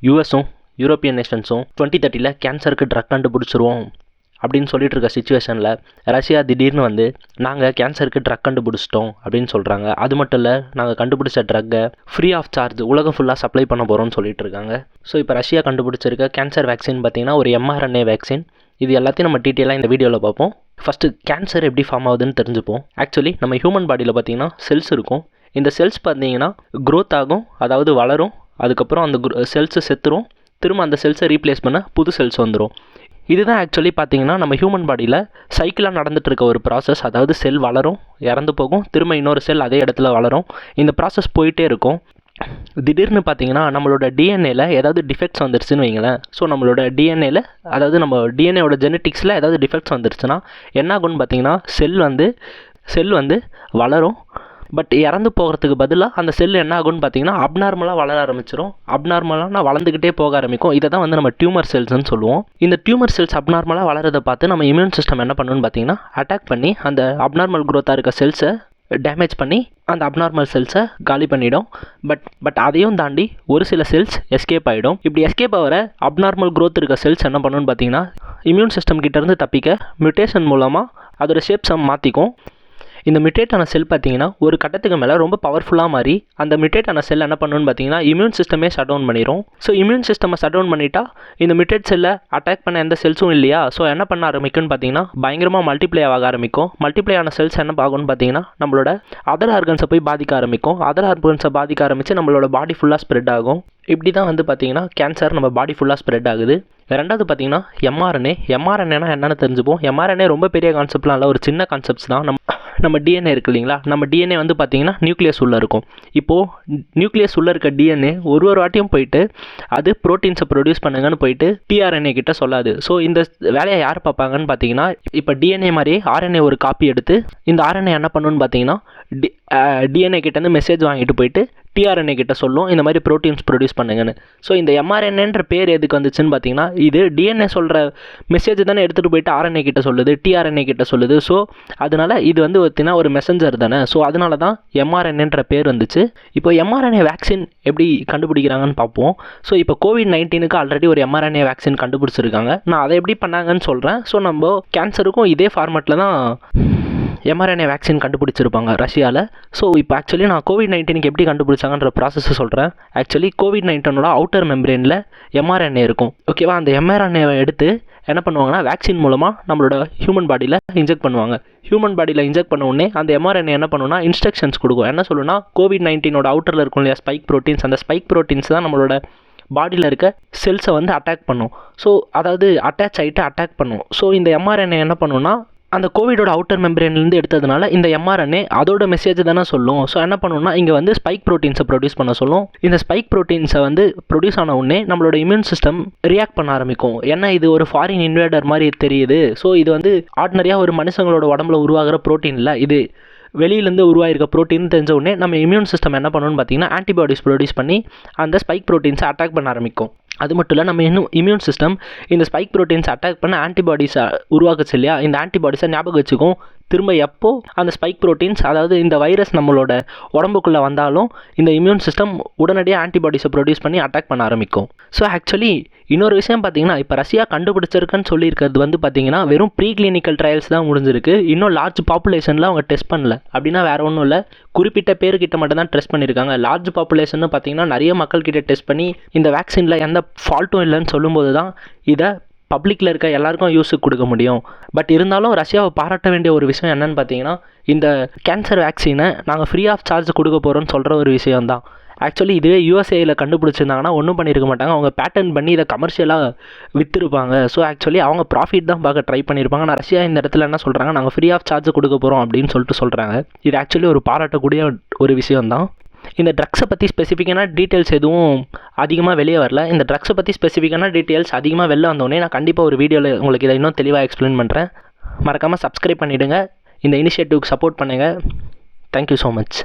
யூஎஸும் European நேஷன்ஸும் 2030 கேன்சருக்கு drug கண்டுபிடிச்சிருவோம் அப்படின்னு சொல்லிட்டு இருக்க சுச்சுவேஷனில் ரஷ்யா திடீர்னு வந்து நாங்கள் கேன்சருக்கு ட்ரக் கண்டுபிடிச்சிட்டோம் அப்படின்னு சொல்கிறாங்க. அது மட்டும் இல்லை, நாங்கள் கண்டுபிடிச்ச ட்ரக்கை ஃப்ரீ ஆஃப் சார்ஜ் உலகம் ஃபுல்லாக சப்ளை பண்ண போகிறோம்னு சொல்லிட்டு இருக்காங்க. ஸோ இப்போ ரஷ்யா கண்டுபிடிச்சிருக்க கேன்சர் வேக்சின் பார்த்திங்கன்னா ஒரு mRNA வேக்சின். இது எல்லாத்தையும் நம்ம டீட்டெயிலாக இந்த வீடியோவில் பார்ப்போம். ஃபஸ்ட்டு கேன்சர் எப்படி ஃபார்ம் ஆகுதுன்னு தெரிஞ்சுப்போம். ஆக்சுவலி நம்ம ஹியூமன் பாடியில் பார்த்திங்கன்னா செல்ஸ் இருக்கும். இந்த செல்ஸ் பார்த்திங்கன்னா க்ரோத் ஆகும், அதாவது வளரும். அதுக்கப்புறம் அந்த செல்ஸு செத்துரும். திரும்ப அந்த செல்ஸை ரீப்ளேஸ் பண்ண புது செல்ஸ் வந்துடும். இதுதான் ஆக்சுவலி பார்த்திங்கன்னா நம்ம ஹியூமன் பாடியில் சைக்கிளாக நடந்துகிட்டு இருக்க ஒரு ப்ராசஸ். அதாவது செல் வளரும், இறந்து போகும், திரும்ப இன்னொரு செல் அதே இடத்துல வளரும். இந்த ப்ராசஸ் போயிட்டே இருக்கும். திடீர்னு பார்த்திங்கன்னா நம்மளோட டிஎன்ஏல ஏதாவது டிஃபெக்ட்ஸ் வந்துருச்சுன்னு வைங்களேன். ஸோ நம்மளோட டிஎன்ஏல, அதாவது நம்ம டிஎன்ஏவோட ஜெனட்டிக்ஸில் ஏதாவது டிஃபெக்ட்ஸ் வந்துருச்சுன்னா என்ன ஆகும்னு பார்த்திங்கன்னா செல் வந்து வளரும். பட் இறந்து போகிறதுக்கு பதிலாக அந்த செல் என்ன ஆகும்னு பார்த்தீங்கன்னா அப்நார்மலாக வளர ஆரம்பிச்சிடும். அப்நார்மலாக வளர்ந்துக்கிட்டே போக ஆரம்பிக்கும். இதை தான் வந்து நம்ம டியூமர் செல்ஸ்ன்னு சொல்லுவோம். இந்த டியூமர் செல்ஸ் அப்நார்மலாக வளரதை பார்த்து நம்ம இம்யூன் சிஸ்டம் என்ன பண்ணணும்னு பார்த்தீங்கன்னா அட்டாக் பண்ணி அந்த அப்நார்மல் க்ரோத்தாக இருக்க செல்ஸை டேமேஜ் பண்ணி அந்த அப்நார்மல் செல்ஸை காலி பண்ணிடும். பட் அதையும் தாண்டி ஒரு சில செல்ஸ் எஸ்கேப் ஆகிடும். இப்படி எஸ்கேப் ஆகிற அப்நார்மல் க்ரோத் இருக்க செல்ஸ் என்ன பண்ணணும்னு பார்த்தீங்கன்னா இம்யூன் சிஸ்டம் கிட்டேருந்து தப்பிக்க மியூட்டேஷன் மூலமாக அதோட ஷேப்ஸை மாற்றிக்கும். இந்த மியூட்டேட்டான செல் பார்த்தீங்கன்னா ஒரு கட்டத்துக்கு மேலே ரொம்ப பவர்ஃபுல்லாக மாறி அந்த மியூட்டேட்டான செல் என்ன பண்ணணும்னு பார்த்தீங்கன்னா இம்யூன் சிஸ்டமே ஷட் டவுன் பண்ணிடும். ஸோ இம்யூன் சிஸ்டமை ஷட் டவுன் பண்ணிட்டா இந்த மியூட்டேட் செல்லை அட்டாக் பண்ண எந்த செல்ஸும் இல்லையா. ஸோ என்ன பண்ண ஆரம்பிக்கும்னு பார்த்தீங்கன்னா பயங்கரமாக மல்டிப்ளை ஆக ஆரம்பிக்கும். மல்டிப்ளை ஆன செல்ஸ் என்ன ஆகும்னு பார்த்தீங்கன்னா நம்மளோட அதர் ஆர்கன்ஸை போய் பாதிக்க ஆரம்பிக்கும். அதர் ஆர்கன்ஸை பாதிக்க ஆரம்பித்து நம்மளோட பாடி ஃபுல்லாக ஸ்ப்ரெட் ஆகும். இப்படி தான் வந்து பார்த்திங்கன்னா கேன்சர் நம்ம பாடி ஃபுல்லாக ஸ்ப்ரெட் ஆகுது. ரெண்டாவது பார்த்திங்கன்னா mRNA என்னென்னு தெரிஞ்சுப்போம். mRNA ரொம்ப பெரிய கான்செப்ட்லாம் இல்லை, ஒரு சின்ன கான்செப்ட்ஸ் தான். நம்ம டிஎன்ஏ இருக்குது இல்லைங்களா, நம்ம டிஎன்ஏ வந்து பார்த்திங்கன்னா நியூக்ளியஸ் உள்ளே இருக்கும். இப்போது நியூக்ளியஸ் உள்ளே இருக்க டிஎன்ஏ ஒரு வாட்டியும் போயிட்டு அது ப்ரோட்டீன்ஸை ப்ரொடியூஸ் பண்ணுங்கன்னு போயிட்டு டிஆர்என்ஏ கிட்ட சொல்லாது. ஸோ இந்த வேலையை யார் பார்ப்பாங்கன்னு பார்த்தீங்கன்னா இப்போ டிஎன்ஏ மாதிரியே ஆர்என்ஏ ஒரு காப்பி எடுத்து இந்த ஆர்என்ஏ என்ன பண்ணுன்னு பார்த்தீங்கன்னா டிஎன்ஏ கிட்டேருந்து மெசேஜ் வாங்கிட்டு போயிட்டு டிஆர்என்ஏ கிட்ட சொல்லும் இந்த மாதிரி ப்ரோட்டீன்ஸ் ப்ரொடியூஸ் பண்ணுங்கன்னு. ஸோ இந்த mRNAன்ற பேர் எதுக்கு வந்துச்சுன்னு பார்த்தீங்கன்னா இது டிஎன்ஏ சொல்கிற மெசேஜ் தானே எடுத்துகிட்டு போயிட்டு ஆர்என்ஏ கிட்ட சொல்லுது, டிஆர்என்ஏ கிட்ட சொல்லுது. ஸோ அதனால் இது வந்து பார்த்தீங்கன்னா ஒரு மெசஞ்சர் தானே. ஸோ அதனால தான் mRNAன்ற பேர் வந்துச்சு. இப்போ mRNA வேக்சின் எப்படி கண்டுபிடிக்கிறாங்கன்னு பார்ப்போம். ஸோ இப்போ COVID-19க்கு ஆல்ரெடி ஒரு mRNA வேக்சின் கண்டுபிடிச்சிருக்காங்க. நான் அதை எப்படி பண்ணாங்கன்னு சொல்கிறேன். ஸோ நம்ம கேன்சருக்கும் இதே ஃபார்மேட்டில் தான் mRNA வேக்சின் கண்டுபிடிச்சிருப்பாங்க ரஷ்யாவில். ஸோ இப்போ ஆக்சுவலி நான் COVID-19க்கு எப்படி கண்டுபிடிச்சாங்கன்ற ப்ராசஸை சொல்கிறேன். ஆக்சுவலி COVID-19ஓட அவுட்டர் மெம்பரேனில் mRNA இருக்கும். ஓகேவா, அந்த mRNAவை எடுத்து என்ன பண்ணுவாங்கன்னா வேக்சின் மூலமாக நம்மளோட ஹியூமன் பாடியில் இன்ஜெக்ட் பண்ணுவாங்க. ஹியூமன் பாடியில் இன்ஜெக்ட் பண்ண உடனே அந்த mRNA என்ன பண்ணுன்னா இன்ஸ்ட்ரக்ஷன்ஸ் கொடுக்கும். என்ன சொல்லுன்னா COVID-19ஓட அவுட்டரில் இருக்கும் இல்லையா ஸ்பைக் ப்ரோட்டீன்ஸ், அந்த ஸ்பைக் ப்ரோட்டீன்ஸ் தான் நம்மளோட பாடியில் இருக்க செல்ஸை வந்து அட்டாக் பண்ணும். ஸோ அதாவது அட்டாச் ஆகிட்டு அட்டாக் பண்ணும். ஸோ இந்த mRNA என்ன பண்ணுன்னா அந்த கோவிடோட அவுட்டர் மெம்பரேன்லேருந்து எடுத்ததுனால இந்த mRNA அதோட மெசேஜ் தானே சொல்லும். ஸோ என்ன பண்ணணும்னா இங்கே வந்து ஸ்பைக் ப்ரோட்டீன்ஸை ப்ரொடியூஸ் பண்ண சொல்லும். இந்த ஸ்பைக் ப்ரோட்டீன்ஸை வந்து ப்ரொடியூஸ் ஆன உடனே நம்மளோட இம்யூன் சிஸ்டம் ரியாக்ட் பண்ண ஆரம்பிக்கும். ஏன்னா இது ஒரு ஃபாரின் இன்வேடர் மாதிரி தெரியுது. ஸோ இது வந்து ஆர்டினரியாக ஒரு மனுஷங்களோட உடம்புல உருவாகிற ப்ரோட்டீன் இல்லை, இது வெளியிலேருந்து உருவாயிருக்க ப்ரோட்டீன் தெரிஞ்ச உடனே நம்ம இம்யூன் சிஸ்டம் என்ன பண்ணணும்னு பார்த்தீங்கன்னா ஆன்டிபாடிஸ் ப்ரொடியூஸ் பண்ணி அந்த ஸ்பைக் ப்ரோட்டீன்ஸை அட்டாக் பண்ண ஆரம்பிக்கும். அது மட்டும் இல்லை, நம்ம இன்னும் இம்யூன் சிஸ்டம் இந்த ஸ்பைக் ப்ரோட்டீன்ஸ் அட்டாக் பண்ண ஆன்டிபாடிஸை உருவாக்குச்சு இல்லையா, இந்த ஆன்டிபாடிஸை ஞாபகம் வச்சுக்கும். திரும்ப எப்போ அந்த ஸ்பைக் ப்ரோட்டீன்ஸ், அதாவது இந்த வைரஸ் நம்மளோட உடம்புக்குள்ளே வந்தாலும் இந்த இம்யூன் சிஸ்டம் உடனடியாக ஆன்டிபாடிஸை ப்ரொடியூஸ் பண்ணி அட்டாக் பண்ண ஆரம்பிக்கும். ஸோ ஆக்சுவலி இன்னொரு விஷயம் பார்த்தீங்கன்னா இப்போ ரஷ்யா கண்டுபிடிச்சிருக்குன்னு சொல்லியிருக்கிறது வந்து பார்த்தீங்கன்னா வெறும் ப்ரீ கிளினிக்கல் ட்ரையல்ஸ் தான் முடிஞ்சிருக்கு. இன்னும் லார்ஜ் பாப்புலேஷனில் அவங்க டெஸ்ட் பண்ணல. அப்படின்னா வேறு ஒன்றும் இல்லை, குறிப்பிட்ட பேர்கிட்ட மட்டும் தான் டெஸ்ட் பண்ணியிருக்காங்க. லார்ஜ் பாப்புலேஷன் பார்த்தீங்கன்னா நிறைய மக்கள்கிட்ட டெஸ்ட் பண்ணி இந்த வேக்சினில் எந்த ஃபால்ட்டும் இல்லைன்னு சொல்லும்போது தான் இதை பப்ளிக்கில் இருக்க எல்லாருக்கும் யூஸுக்கு கொடுக்க முடியும். பட் இருந்தாலும் ரஷ்யாவை பாராட்ட வேண்டிய ஒரு விஷயம் என்னென்னு பார்த்தீங்கன்னா இந்த கேன்சர் வேக்சினை நாங்கள் ஃப்ரீ ஆஃப் சார்ஜ் கொடுக்க போகிறோன்னு சொல்கிற ஒரு விஷயம் தான். ஆக்சுவலி இதுவே யூஎஸ்ஏயில் கண்டுபிடிச்சிருந்தாங்கன்னா ஒன்றும் பண்ணியிருக்க மாட்டாங்க. அவங்க பேட்டன் பண்ணி இதை கமர்ஷியலாக விற்றுருப்பாங்க. ஸோ ஆக்சுவலி அவங்க ப்ராஃபிட் தான் பார்க்க ட்ரை பண்ணியிருப்பாங்க. ஆனால் ரஷ்யா இந்த இடத்துல என்ன சொல்கிறாங்க, நாங்கள் ஃப்ரீ ஆஃப் சார்ஜ் கொடுக்க போகிறோம் அப்படின்னு சொல்கிறாங்க. இது ஆக்சுவலி ஒரு பாராட்டக்கூடிய ஒரு விஷயம்தான். இந்த ட்ரக்ஸை பற்றி ஸ்பெசிஃபிக்கான டீட்டெயில்ஸ் எதுவும் அதிகமாக வெளியே வரல. இந்த ட்ரக்ஸை பற்றி ஸ்பெசிஃபிக்கான டீட்டெயில்ஸ் அதிகமாக வெளில வந்தோடனே நான் கண்டிப்பாக ஒரு வீடியோவில் உங்களுக்கு இதை இன்னும் தெளிவாக எக்ஸ்பிளைன் பண்ணுறேன். மறக்காமல் சப்ஸ்கிரைப் பண்ணிவிடுங்க. இந்த இனிஷியேட்டிவ்க்கு சப்போர்ட் பண்ணுங்கள். Thank you so much.